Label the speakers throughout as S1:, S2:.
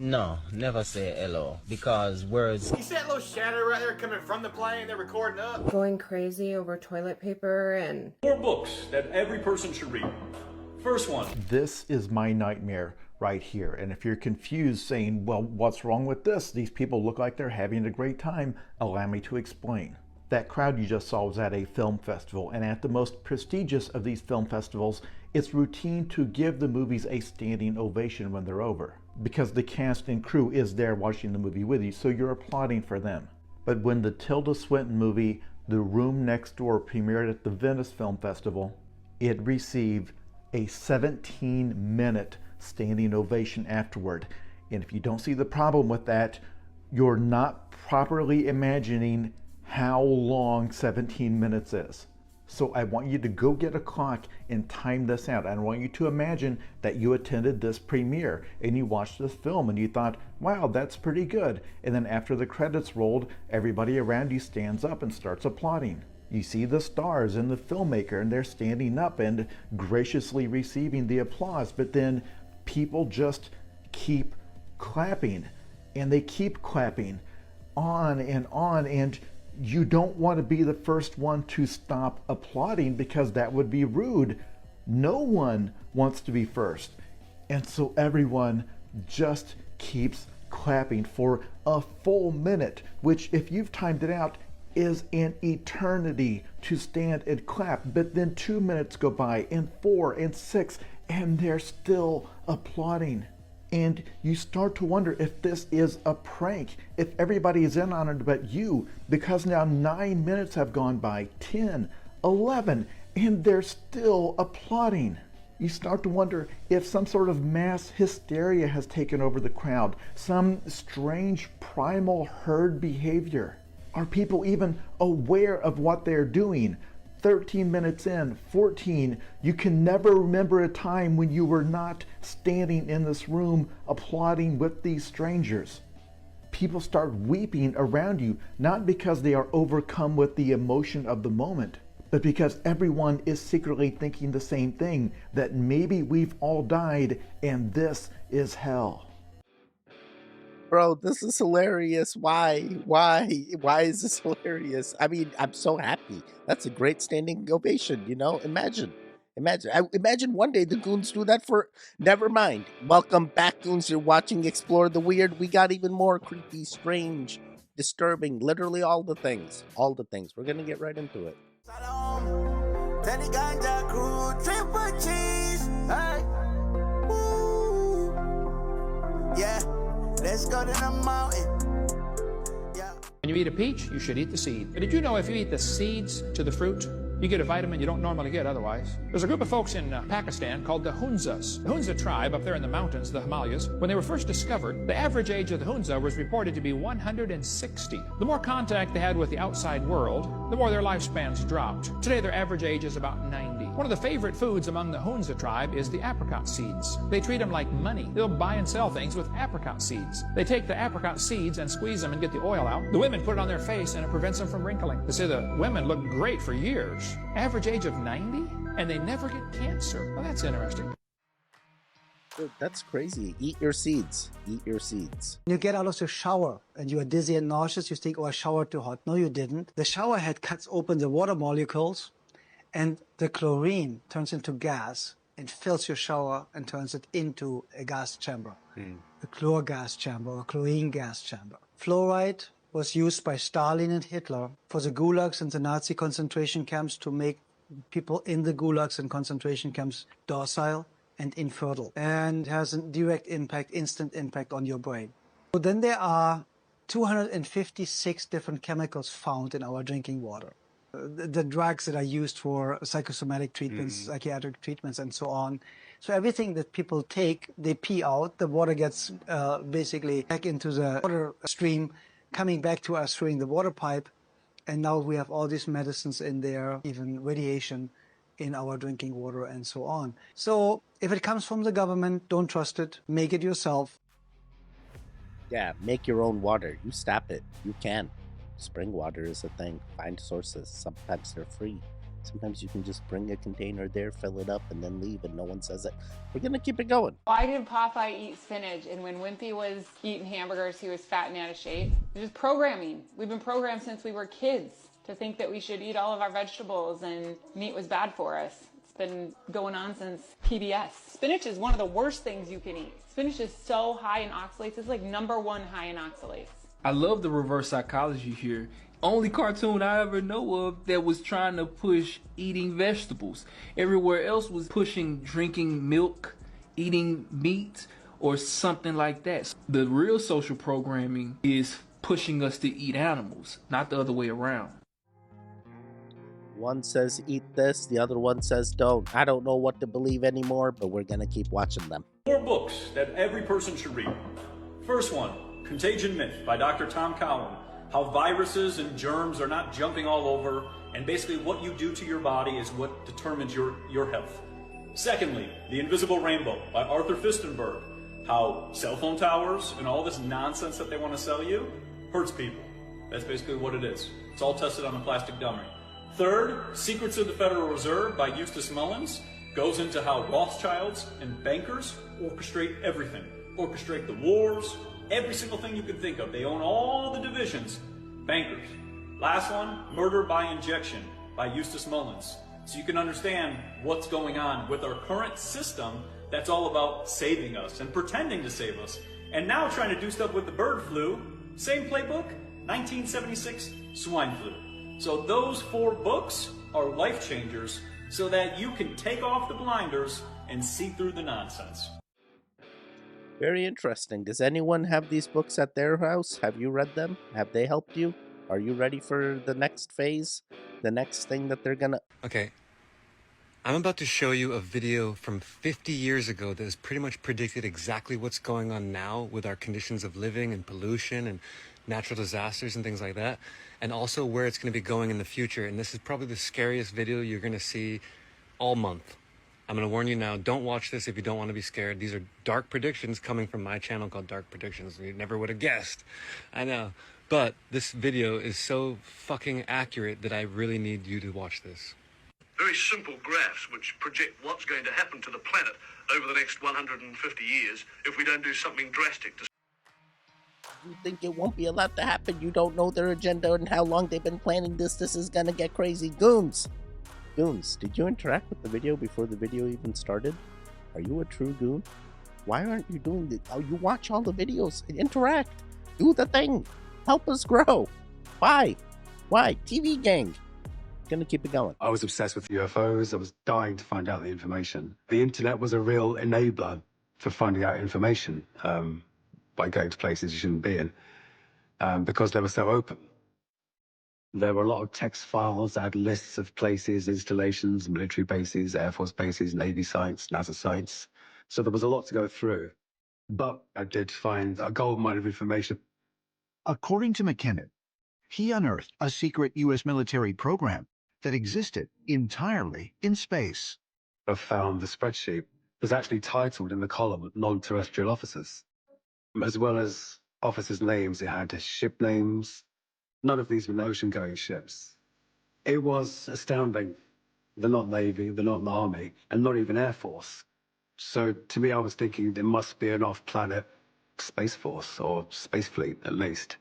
S1: No, never say hello, because words...
S2: You see that little shadow right there coming from the plane they're recording up?
S3: Going crazy over toilet paper and...
S4: 4 books that every person should read. First one.
S5: This is my nightmare right here. And if you're confused saying, well, what's wrong with this? These people look like they're having a great time. Allow me to explain. That crowd you just saw was at a film festival, and at the most prestigious of these film festivals, it's routine to give the movies a standing ovation when they're over, because the cast and crew is there watching the movie with you, so you're applauding for them. But when the Tilda Swinton movie, The Room Next Door, premiered at the Venice Film Festival, it received a 17-minute standing ovation afterward. And if you don't see the problem with that, you're not properly imagining how long 17 minutes is. So I want you to go get a clock and time this out. I want you to imagine that you attended this premiere and you watched this film and you thought, wow, that's pretty good. And then after the credits rolled, everybody around you stands up and starts applauding. You see the stars and the filmmaker, and they're standing up and graciously receiving the applause, but then people just keep clapping, and they keep clapping on, and you don't want to be the first one to stop applauding because that would be rude. No one wants to be first. And so everyone just keeps clapping for a full minute, which if you've timed it out, is an eternity to stand and clap. But then 2 minutes go by, and 4 and 6, and they're still applauding. And you start to wonder if this is a prank, if everybody is in on it but you, because now 9 minutes have gone by, 10, 11, and they're still applauding. You start to wonder if some sort of mass hysteria has taken over the crowd, some strange primal herd behavior. Are people even aware of what they're doing? 13 minutes in, 14, you can never remember a time when you were not standing in this room applauding with these strangers. People start weeping around you, not because they are overcome with the emotion of the moment, but because everyone is secretly thinking the same thing, that maybe we've all died and this is hell.
S6: Bro, this is hilarious. Why is this hilarious? I mean, I'm so happy. That's a great standing ovation, you know? Imagine one day the goons do that for... Never mind. Welcome back, goons. You're watching Explore the Weird. We got even more creepy, strange, disturbing, literally all the things. All the things. We're gonna get right into it.
S7: Yeah. Let's go to the mountain. Yeah.
S8: When you eat a peach, you should eat the seed. But did you know if you eat the seeds to the fruit, you get a vitamin you don't normally get otherwise? There's a group of folks in Pakistan called the Hunzas. The Hunza tribe up there in the mountains, the Himalayas, when they were first discovered, the average age of the Hunza was reported to be 160. The more contact they had with the outside world, the more their lifespans dropped. Today their average age is about 90. One of the favorite foods among the Hunza tribe is the apricot seeds. They treat them like money. They'll buy and sell things with apricot seeds. They take the apricot seeds and squeeze them and get the oil out. The women put it on their face and it prevents them from wrinkling. They say the women look great for years. Average age of 90, and they never get cancer. Well, that's interesting.
S6: Dude, that's crazy. Eat your seeds. Eat your seeds.
S9: You get out of the shower and you are dizzy and nauseous, you think, oh, I showered too hot. No, you didn't. The shower head cuts open the water molecules, and the chlorine turns into gas and fills your shower and turns it into a gas chamber. A chlor gas chamber or chlorine gas chamber. Fluoride was used by Stalin and Hitler for the gulags and the Nazi concentration camps to make people in the gulags and concentration camps docile and infertile, and has a direct impact, instant impact on your brain. So then there are 256 different chemicals found in our drinking water. The drugs that are used for psychosomatic treatments, psychiatric treatments, and so on. So everything that people take, they pee out, the water gets basically back into the water stream, coming back to us through the water pipe, and now we have all these medicines in there, even radiation in our drinking water and so on. So if it comes from the government, don't trust it, make it yourself.
S6: Yeah, make your own water. You stop it. You can. Spring water is a thing. Find sources. Sometimes they're free. Sometimes you can just bring a container there, fill it up, and then leave, and no one says it. We're gonna keep it going.
S10: Why did Popeye eat spinach? And when Wimpy was eating hamburgers, he was fat and out of shape. It's just programming. We've been programmed since we were kids to think that we should eat all of our vegetables and meat was bad for us. It's been going on since PBS. Spinach is one of the worst things you can eat. Spinach is so high in oxalates. It's like #1 high in oxalates.
S11: I love the reverse psychology here. Only cartoon I ever know of that was trying to push eating vegetables. Everywhere else was pushing drinking milk, eating meat, or something like that. The real social programming is pushing us to eat animals, not the other way around.
S6: One says eat this, the other one says don't. I don't know what to believe anymore, but we're gonna keep watching them.
S4: 4 books that every person should read. First one, Contagion Myth by Dr. Tom Cowan. How viruses and germs are not jumping all over, and basically what you do to your body is what determines your health. Secondly, The Invisible Rainbow by Arthur Fistenberg. How cell phone towers and all this nonsense that they want to sell you hurts people. That's basically what it is. It's all tested on a plastic dummy. Third, Secrets of the Federal Reserve by Eustace Mullins goes into how Rothschilds and bankers orchestrate everything. Orchestrate the wars, every single thing you can think of. They own all the divisions. Bankers. Last one, Murder by Injection by Eustace Mullins. So you can understand what's going on with our current system that's all about saving us and pretending to save us. And now trying to do stuff with the bird flu. Same playbook, 1976 swine flu. So those 4 books are life changers so that you can take off the blinders and see through the nonsense.
S6: Very interesting. Does anyone have these books at their house? Have you read them? Have they helped you? Are you ready for the next phase? The next thing that they're gonna...
S12: Okay. I'm about to show you a video from 50 years ago that has pretty much predicted exactly what's going on now with our conditions of living and pollution and natural disasters and things like that, and also where it's going to be going in the future. And this is probably the scariest video you're going to see all month. I'm going to warn you now, don't watch this if you don't want to be scared. These are dark predictions coming from my channel called Dark Predictions. You never would have guessed. I know. But this video is so fucking accurate that I really need you to watch this.
S13: Very simple graphs which project what's going to happen to the planet over the next 150 years if we don't do something drastic to...
S6: You think it won't be allowed to happen? You don't know their agenda and how long they've been planning this. This is gonna get crazy. Goons! Goons, did you interact with the video before the video even started? Are you a true goon? Why aren't you doing this? Oh, you watch all the videos and interact. Do the thing. Help us grow. Why? Why? TV gang. Gonna keep it going.
S14: I was obsessed with UFOs. I was dying to find out the information. The internet was a real enabler for finding out information by going to places you shouldn't be in because they were so open. There were a lot of text files that had lists of places, installations, military bases, Air Force bases, Navy sites, NASA sites. So there was a lot to go through. But I did find a goldmine of information.
S15: According to McKinnon, he unearthed a secret U.S. military program that existed entirely in space.
S14: I found the spreadsheet was actually titled in the column non-terrestrial officers. As well as officers' names, it had ship names. None of these were ocean-going ships. It was astounding. They're not Navy, they're not the Army, and not even Air Force. So to me, I was thinking there must be an off-planet Space Force, or Space Fleet, at least.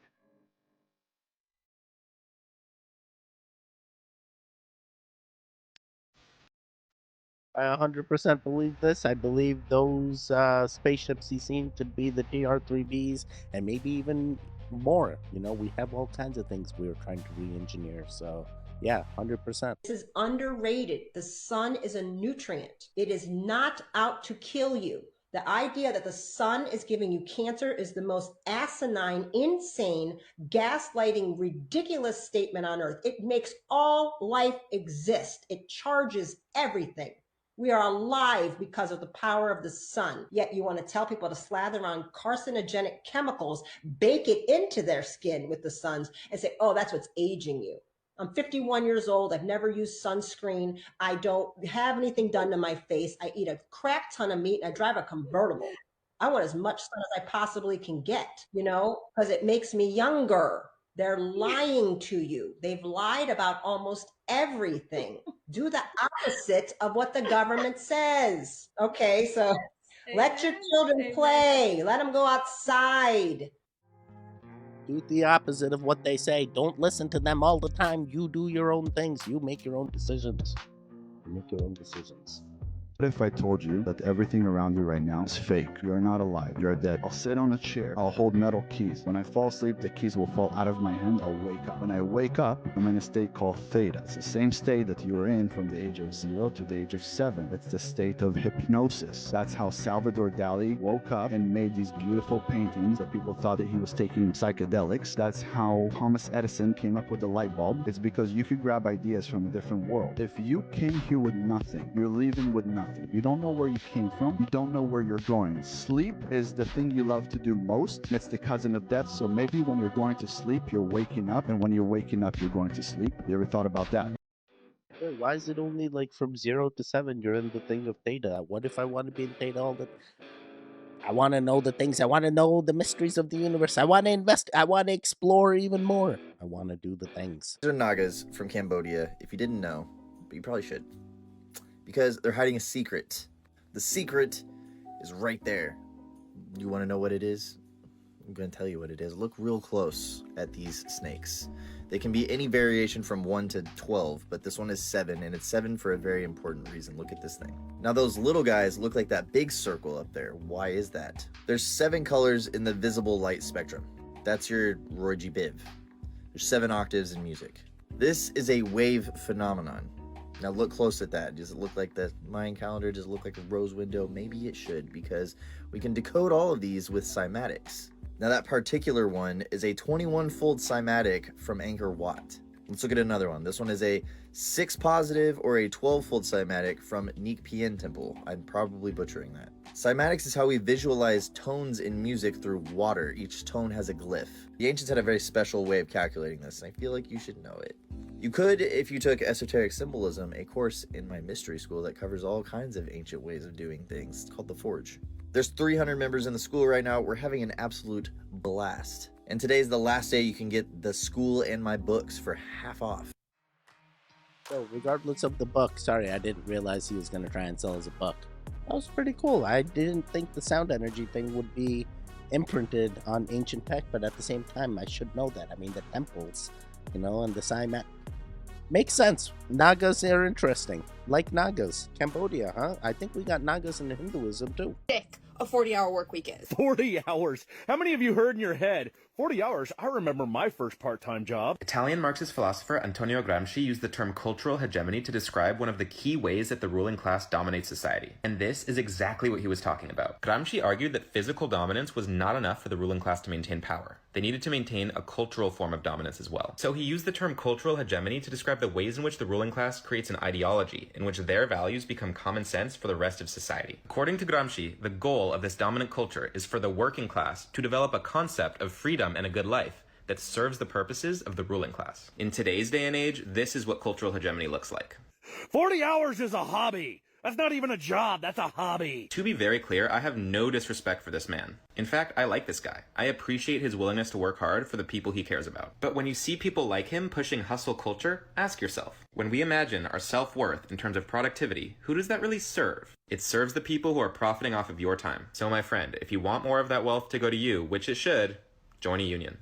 S6: I 100% believe this. I believe those spaceships he's seen could be the TR-3Bs and maybe even more. You know, we have all kinds of things we are trying to re-engineer. So, yeah, 100%.
S16: This is underrated. The sun is a nutrient. It is not out to kill you. The idea that the sun is giving you cancer is the most asinine, insane, gaslighting, ridiculous statement on earth. It makes all life exist. It charges everything. We are alive because of the power of the sun. Yet you want to tell people to slather on carcinogenic chemicals, bake it into their skin with the suns, and say, oh, that's what's aging you. I'm 51 years old. I've never used sunscreen. I don't have anything done to my face. I eat a crap ton of meat and I drive a convertible. I want as much sun as I possibly can get, you know, because it makes me younger. They're lying to you. They've lied about almost everything. Do the opposite of what the government says. Okay, so let your children play. Let them go outside.
S6: Do the opposite of what they say. Don't listen to them all the time. You do your own things. You make your own decisions. You make your own decisions.
S17: What if I told you that everything around you right now is fake? You're not alive. You're dead. I'll sit on a chair. I'll hold metal keys. When I fall asleep, the keys will fall out of my hand. I'll wake up. When I wake up, I'm in a state called theta. It's the same state that you were in from the age of 0 to the age of 7. It's the state of hypnosis. That's how Salvador Dali woke up and made these beautiful paintings that people thought that he was taking psychedelics. That's how Thomas Edison came up with the light bulb. It's because you could grab ideas from a different world. If you came here with nothing, you're leaving with nothing. You don't know where you came from. You don't know where you're going. Sleep is the thing you love to do most. It's the cousin of death. So maybe when you're going to sleep, you're waking up. And when you're waking up, you're going to sleep. You ever thought about that?
S6: Why is it only like from 0 to 7 you're in the thing of theta? What if I want to be in theta all the... I want to know the things. I want to know the mysteries of the universe. I want to invest. I want to explore even more. I want to do the things.
S18: These are Nagas from Cambodia. If you didn't know, but you probably should. Because they're hiding a secret. The secret is right there. You want to know what it is? I'm going to tell you what it is. Look real close at these snakes. They can be any variation from 1 to 12, but this one is 7, and it's 7 for a very important reason. Look at this thing. Now those little guys look like that big circle up there. Why is that? There's 7 colors in the visible light spectrum. That's your Roy G. Biv. There's 7 octaves in music. This is a wave phenomenon. Now look close at that. Does it look like the Mayan calendar? Does it look like a rose window? Maybe it should, because we can decode all of these with cymatics. Now that particular one is a 21-fold cymatic from Angkor Wat. Let's look at another one. This one is a 6 positive or a 12-fold cymatic from Neak Pien Temple. I'm probably butchering that. Cymatics is how we visualize tones in music through water. Each tone has a glyph. The ancients had a very special way of calculating this, and I feel like you should know it. You could, if you took esoteric symbolism, a course in my mystery school that covers all kinds of ancient ways of doing things. It's called The Forge. There's 300 members in the school right now. We're having an absolute blast. And today's the last day you can get the school and my books for half off.
S6: So regardless of the book, sorry, I didn't realize he was going to try and sell us a book. That was pretty cool. I didn't think the sound energy thing would be imprinted on ancient tech, but at the same time, I should know that. I mean, the temples, you know, and the Siamat. Makes sense. Nagas are interesting. Like Nagas. Cambodia, huh? I think we got Nagas in Hinduism, too.
S19: A 40-hour work week is.
S20: 40 hours? How many of you heard in your head? 40 hours? I remember my first part-time job.
S21: Italian Marxist philosopher Antonio Gramsci used the term cultural hegemony to describe one of the key ways that the ruling class dominates society. And this is exactly what he was talking about. Gramsci argued that physical dominance was not enough for the ruling class to maintain power. They needed to maintain a cultural form of dominance as well. So he used the term cultural hegemony to describe the ways in which the ruling class creates an ideology in which their values become common sense for the rest of society. According to Gramsci, the goal of this dominant culture is for the working class to develop a concept of freedom and a good life that serves the purposes of the ruling class. In today's day and age, this is what cultural hegemony looks like.
S20: 40 hours is a hobby. That's not even a job, that's a hobby.
S21: To be very clear, I have no disrespect for this man. In fact, I like this guy. I appreciate his willingness to work hard for the people he cares about. But when you see people like him pushing hustle culture, ask yourself, when we imagine our self-worth in terms of productivity, who does that really serve? It serves the people who are profiting off of your time. So my friend, if you want more of that wealth to go to you, which it should, join a union.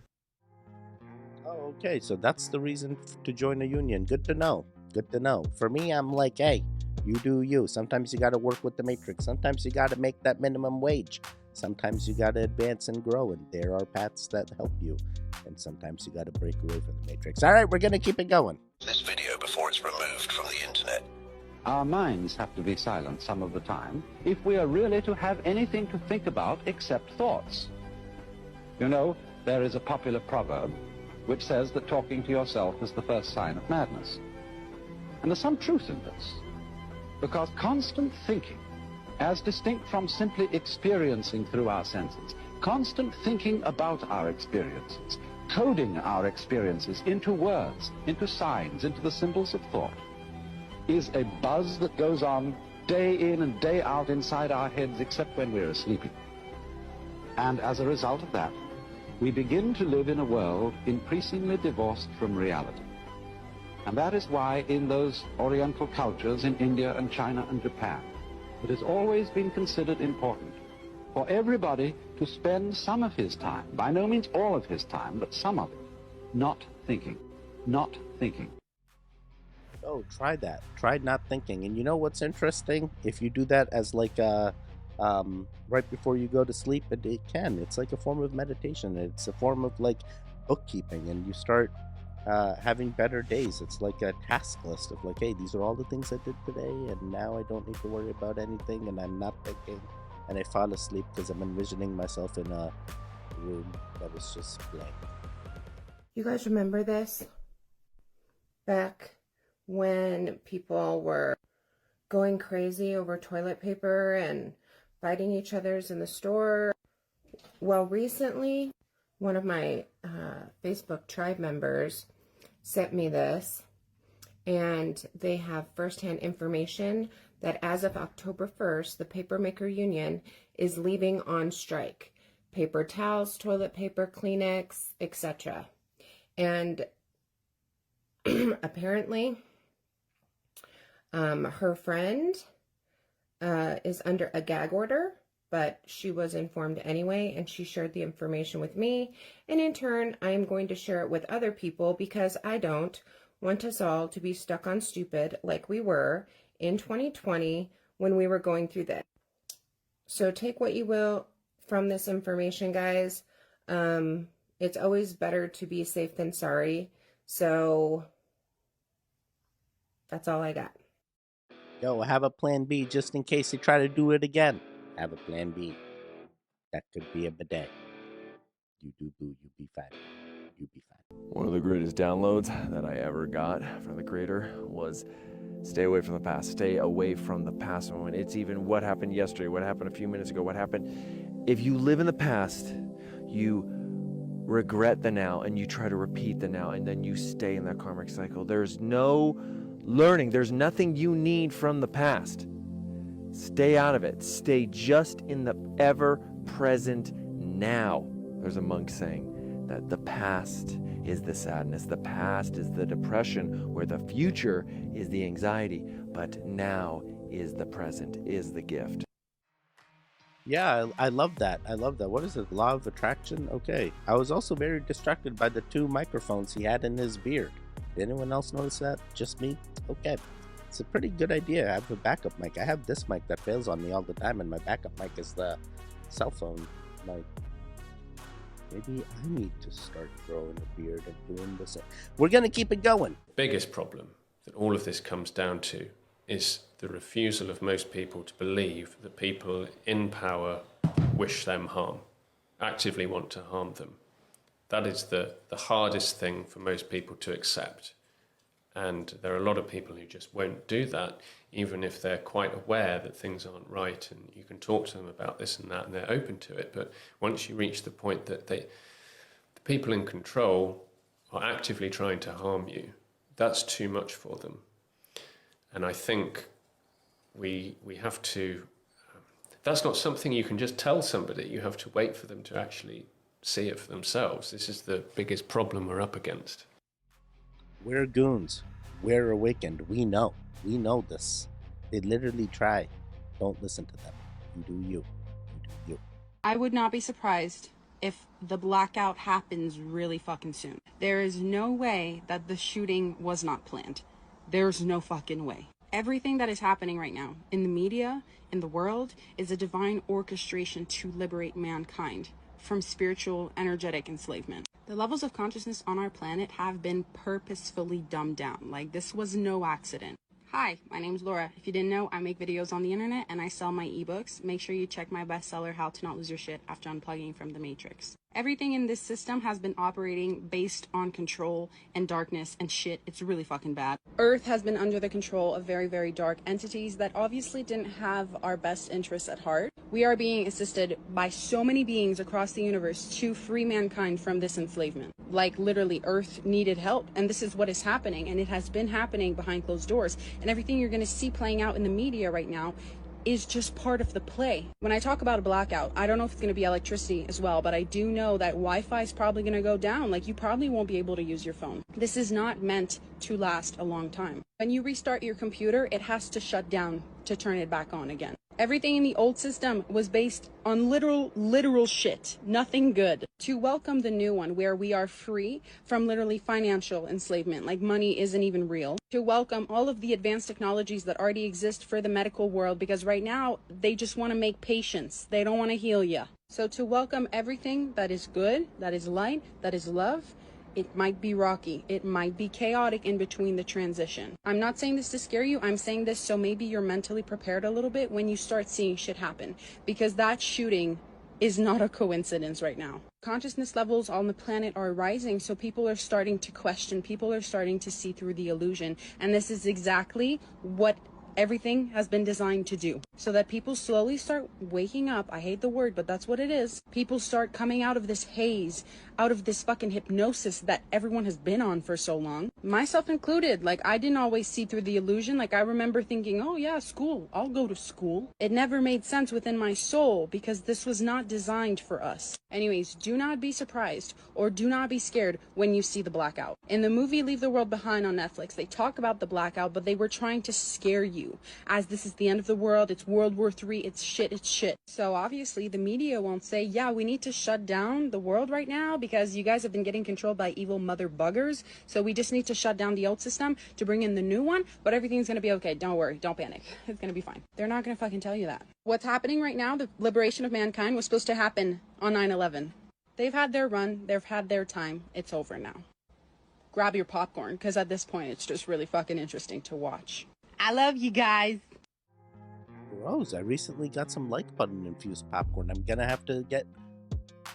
S6: Oh, okay, so that's the reason to join a union. Good to know. Good to know. For me, I'm like, hey, you do you. Sometimes you got to work with the matrix. Sometimes you got to make that minimum wage. Sometimes you got to advance and grow, and there are paths that help you. And sometimes you got to break away from the matrix. All right, we're going to keep it going.
S22: This video before it's removed from the internet.
S23: Our minds have to be silent some of the time if we are really to have anything to think about except thoughts. You know, there is a popular proverb which says that talking to yourself is the first sign of madness. And there's some truth in this, because constant thinking, as distinct from simply experiencing through our senses, constant thinking about our experiences, coding our experiences into words, into signs, into the symbols of thought, is a buzz that goes on day in and day out inside our heads, except when we're asleep. And as a result of that, we begin to live in a world increasingly divorced from reality. And that is why in those Oriental cultures in India and China and Japan, it has always been considered important for everybody to spend some of his time, by no means all of his time, but some of it, not thinking, not thinking.
S6: Oh, try that. Try not thinking. And you know what's interesting? If you do that as like a right before you go to sleep, it's like a form of meditation. It's a form of like bookkeeping, and you start having better days. It's like a task list of like, hey, these are all the things I did today, and now I don't need to worry about anything, and I'm not thinking, and I fall asleep because I'm envisioning myself in a room that is just blank.
S1: You guys remember this? Back when people were going crazy over toilet paper and fighting each other's in the store? Well, recently, one of my Facebook tribe members sent me this, and they have firsthand information that as of October 1st, the Papermaker Union is leaving on strike. Paper towels, toilet paper, Kleenex, etc. And apparently, her friend is under a gag order, but she was informed anyway, and she shared the information with me. And in turn, I am going to share it with other people because I don't want us all to be stuck on stupid like we were in 2020 when we were going through this. So take what you will from this information, guys. It's always better to be safe than sorry. So that's all I got.
S6: Yo, have a plan B just in case they try to do it again. Have a plan B. That could be a bidet. You do boo, you be fine. You be fine.
S2: One of the greatest downloads that I ever got from the creator was stay away from the past. Stay away from the past moment. It's even what happened yesterday, what happened a few minutes ago, what happened. If you live in the past, you regret the now and you try to repeat the now, and then you stay in that karmic cycle. There's no learning. There's nothing you need from the past. Stay out of it. Stay just in the ever-present now. There's a monk saying that the past is the sadness, the past is the depression, where the future is the anxiety, but now is the present, is the gift.
S6: Yeah, I love that. I love that. What is it? Law of attraction? Okay. I was also very distracted by the 2 microphones he had in his beard. Did anyone else notice that? Just me? Okay. It's a pretty good idea. I have a backup mic. I have this mic that fails on me all the time, and my backup mic is the cell phone mic. Maybe I need to start growing a beard and doing this. We're going to keep it going.
S3: Biggest problem that all of this comes down to is the refusal of most people to believe that people in power wish them harm, actively want to harm them. That is the hardest thing for most people to accept. And there are a lot of people who just won't do that, even if they're quite aware that things aren't right, and you can talk to them about this and that, and they're open to it. But once you reach the point that the people in control are actively trying to harm you, that's too much for them. And I think we have to, that's not something you can just tell somebody. You have to wait for them to actually see it for themselves. This is the biggest problem we're up against.
S6: We're goons. We're awakened. We know. We know this. They literally try. Don't listen to them. You do you. You do you.
S19: I would not be surprised if the blackout happens really fucking soon. There is no way that the shooting was not planned. There's no fucking way. Everything that is happening right now in the media, in the world, is a divine orchestration to liberate mankind from spiritual, energetic enslavement. The levels of consciousness on our planet have been purposefully dumbed down. Like, this was no accident. Hi, my name's Laura. If you didn't know, I make videos on the internet and I sell my ebooks. Make sure you check my bestseller, How to Not Lose Your Shit After Unplugging from the Matrix. Everything in this system has been operating based on control and darkness and shit. It's really fucking bad. Earth has been under the control of very, very dark entities that obviously didn't have our best interests at heart. We are being assisted by so many beings across the universe to free mankind from this enslavement. Like, literally, Earth needed help, and this is what is happening, and it has been happening behind closed doors. And everything you're going to see playing out in the media right now is just part of the play. When I talk about a blackout, I don't know if it's going to be electricity as well, but I do know that Wi-Fi is probably going to go down. Like, you probably won't be able to use your phone. This is not meant to last a long time. When you restart your computer, it has to shut down to turn it back on again. Everything in the old system was based on literal shit. Nothing good. To welcome the new one where we are free from literally financial enslavement, like money isn't even real. To welcome all of the advanced technologies that already exist for the medical world, because right now they just want to make patients. They don't want to heal you. So to welcome everything that is good, that is light, that is love, it might be rocky. It might be chaotic in between the transition. I'm not saying this to scare you. I'm saying this so maybe you're mentally prepared a little bit when you start seeing shit happen. Because that shooting is not a coincidence right now. Consciousness levels on the planet are rising, so people are starting to question. People are starting to see through the illusion. And this is exactly what everything has been designed to do, so that people slowly start waking up. I hate the word, but that's what it is. People start coming out of this haze, out of this fucking hypnosis that everyone has been on for so long, myself included. Like, I didn't always see through the illusion. Like, I remember thinking, oh yeah, school, I'll go to school. It never made sense within my soul because this was not designed for us. Anyways, do not be surprised or do not be scared when you see the blackout. In the movie Leave the World Behind on Netflix, they talk about the blackout, but they were trying to scare you as this is the end of the world, it's World War III, it's shit. So obviously the media won't say, yeah, we need to shut down the world right now because you guys have been getting controlled by evil mother buggers, so we just need to shut down the old system to bring in the new one, but everything's gonna be okay. Don't worry, don't panic. It's gonna be fine. They're not gonna fucking tell you that. What's happening right now, the liberation of mankind, was supposed to happen on 9/11. They've had their run, they've had their time, it's over now. Grab your popcorn, because at this point it's just really fucking interesting to watch. I love you guys.
S6: Rose, I recently got some like button infused popcorn. I'm gonna have to get.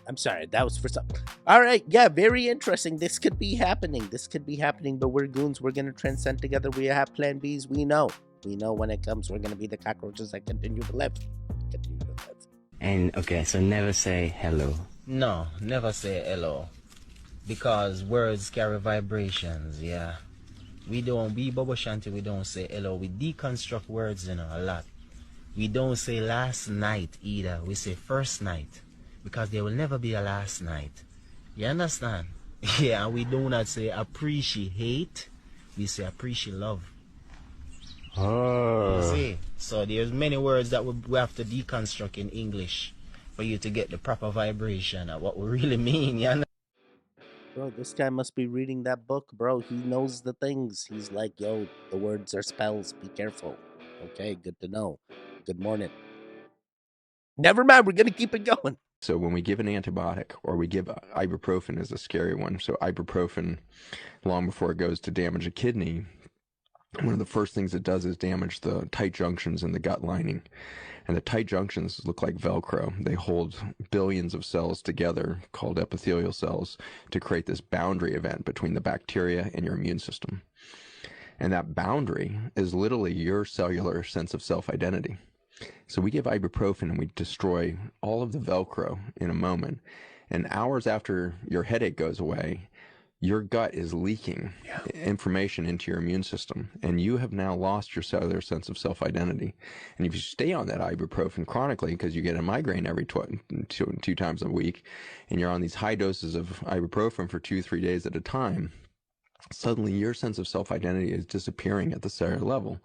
S6: I'm sorry, that was for some. All right, yeah, very interesting. This could be happening. But we're goons. We're gonna transcend together. We have plan Bs. We know when it comes, we're gonna be the cockroaches that continue to live.
S5: And okay, so never say hello.
S7: No, never say hello. Because words carry vibrations, yeah. We Bobo Shanti, we don't say hello. We deconstruct words, a lot. We don't say last night either. We say first night. Because there will never be a last night. You understand? Yeah, we do not say appreciate. We say appreciate love.
S5: Oh.
S7: You see? So there's many words that we have to deconstruct in English for you to get the proper vibration of what we really mean, you know?
S6: Bro, this guy must be reading that book, bro. He knows the things. He's like, yo, the words are spells. Be careful. Okay, good to know. Good morning. Never mind, we're going to keep it going.
S2: So when we give an antibiotic, or we give ibuprofen is a scary one. So ibuprofen, long before it goes to damage a kidney, one of the first things it does is damage the tight junctions in the gut lining. And the tight junctions look like Velcro. They hold billions of cells together, called epithelial cells, to create this boundary event between the bacteria and your immune system. And that boundary is literally your cellular sense of self-identity. So we give ibuprofen and we destroy all of the Velcro in a moment. And hours after your headache goes away, your gut is leaking information into your immune system, and you have now lost your cellular sense of self-identity. And if you stay on that ibuprofen chronically, because you get a migraine every two times a week, and you're on these high doses of ibuprofen for 2-3 days at a time, suddenly your sense of self-identity is disappearing at the cellular level,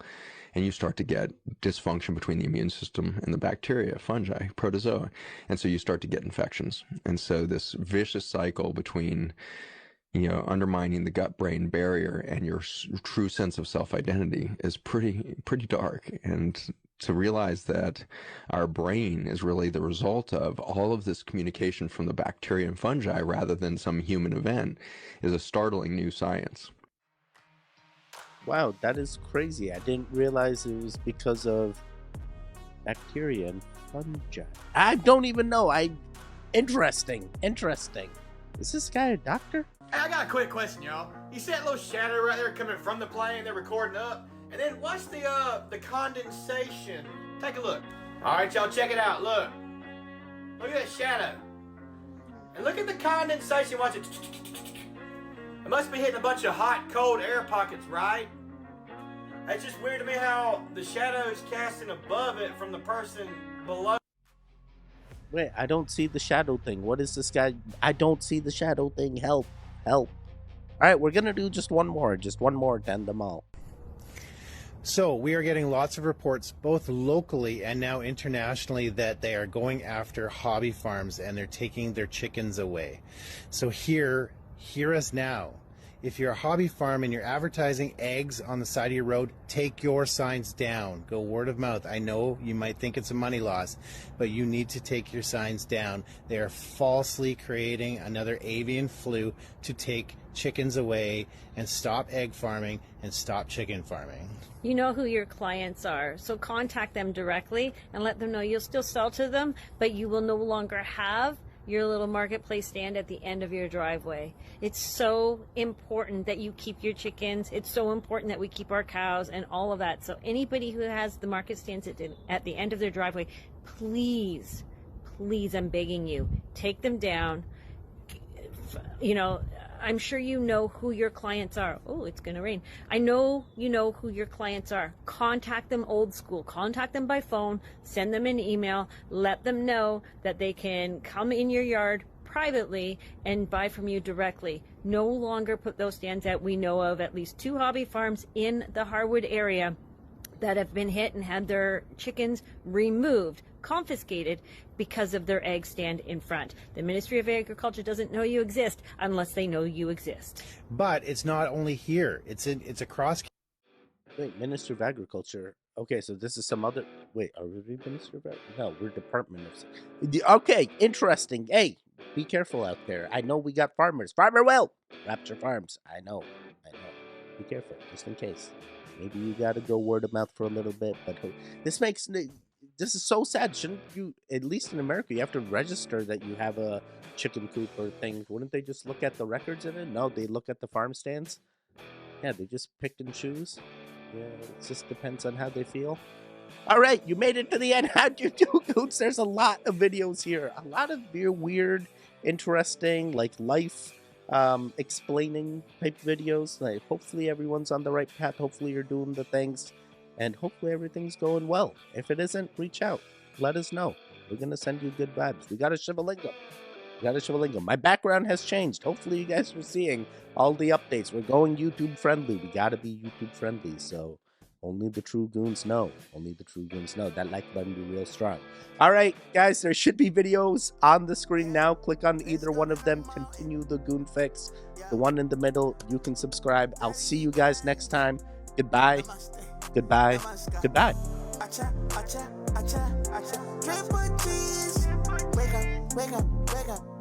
S2: and you start to get dysfunction between the immune system and the bacteria, fungi, protozoa, and so you start to get infections. And so this vicious cycle between undermining the gut-brain barrier and your true sense of self-identity is pretty dark. And to realize that our brain is really the result of all of this communication from the bacteria and fungi rather than some human event is a startling new science.
S6: Wow, that is crazy. I didn't realize it was because of bacteria and fungi. I don't even know. Interesting. Is this guy a doctor?
S8: Hey, I got a quick question, y'all. You see that little shadow right there coming from the plane they're recording up? And then what's the condensation? Take a look. All right, y'all, check it out. Look at that shadow. And look at the condensation. Watch it. It must be hitting a bunch of hot, cold air pockets, right? It's just weird to me how the shadow is casting above it from the person below.
S6: Wait, I don't see the shadow thing. What is this guy? I don't see the shadow thing. Help. Help. All right, we're going to do just one more to end them all.
S9: So we are getting lots of reports, both locally and now internationally, that they are going after hobby farms and they're taking their chickens away. So hear us now. If you're a hobby farm and you're advertising eggs on the side of your road, take your signs down. Go word of mouth. I know you might think it's a money loss, but you need to take your signs down. They are falsely creating another avian flu to take chickens away and stop egg farming and stop chicken farming.
S10: You know who your clients are, so contact them directly and let them know you'll still sell to them, but you will no longer have your little marketplace stand at the end of your driveway. It's so important that you keep your chickens. It's so important that we keep our cows and all of that. So anybody who has the market stands at the end of their driveway, please, I'm begging you, take them down. You know, I'm sure you know who your clients are. Oh, it's going to rain. I know you know who your clients are. Contact them old school. Contact them by phone. Send them an email. Let them know that they can come in your yard privately and buy from you directly. No longer put those stands out. We know of at least 2 hobby farms in the Harwood area that have been hit and had their chickens removed, confiscated, because of their egg stand in front. The Ministry of Agriculture doesn't know you exist unless they know you exist.
S9: But it's not only here. It's across.
S6: Wait, Minister of Agriculture. Okay, so this is some other. Wait, are we Minister of Agriculture? No, we're Department of. Okay, interesting. Hey, be careful out there. I know we got farmers. Farmer Will! Rapture Farms. I know. Be careful, just in case. Maybe you gotta go word of mouth for a little bit, but this is so sad. Shouldn't you, at least in America, you have to register that you have a chicken coop or thing? Wouldn't they just look at the records in it? No, they look at the farm stands. Yeah, they just pick and choose. Yeah, it just depends on how they feel. All right, you made it to the end. How'd you do, Goots? There's a lot of videos here. A lot of weird, interesting, like life explaining type videos. Like, hopefully everyone's on the right path. Hopefully you're doing the things, and hopefully everything's going well. If it isn't, reach out. Let us know. We're gonna send you good vibes. We got a Shivalingam. My background has changed. Hopefully you guys are seeing all the updates. We're going YouTube friendly. We gotta be YouTube friendly. So only the true goons know. That like button be real strong. All right, guys, there should be videos on the screen now. Click on either one of them. Continue the goon fix. The one in the middle, you can subscribe. I'll see you guys next time. Goodbye.
S11: Wake up.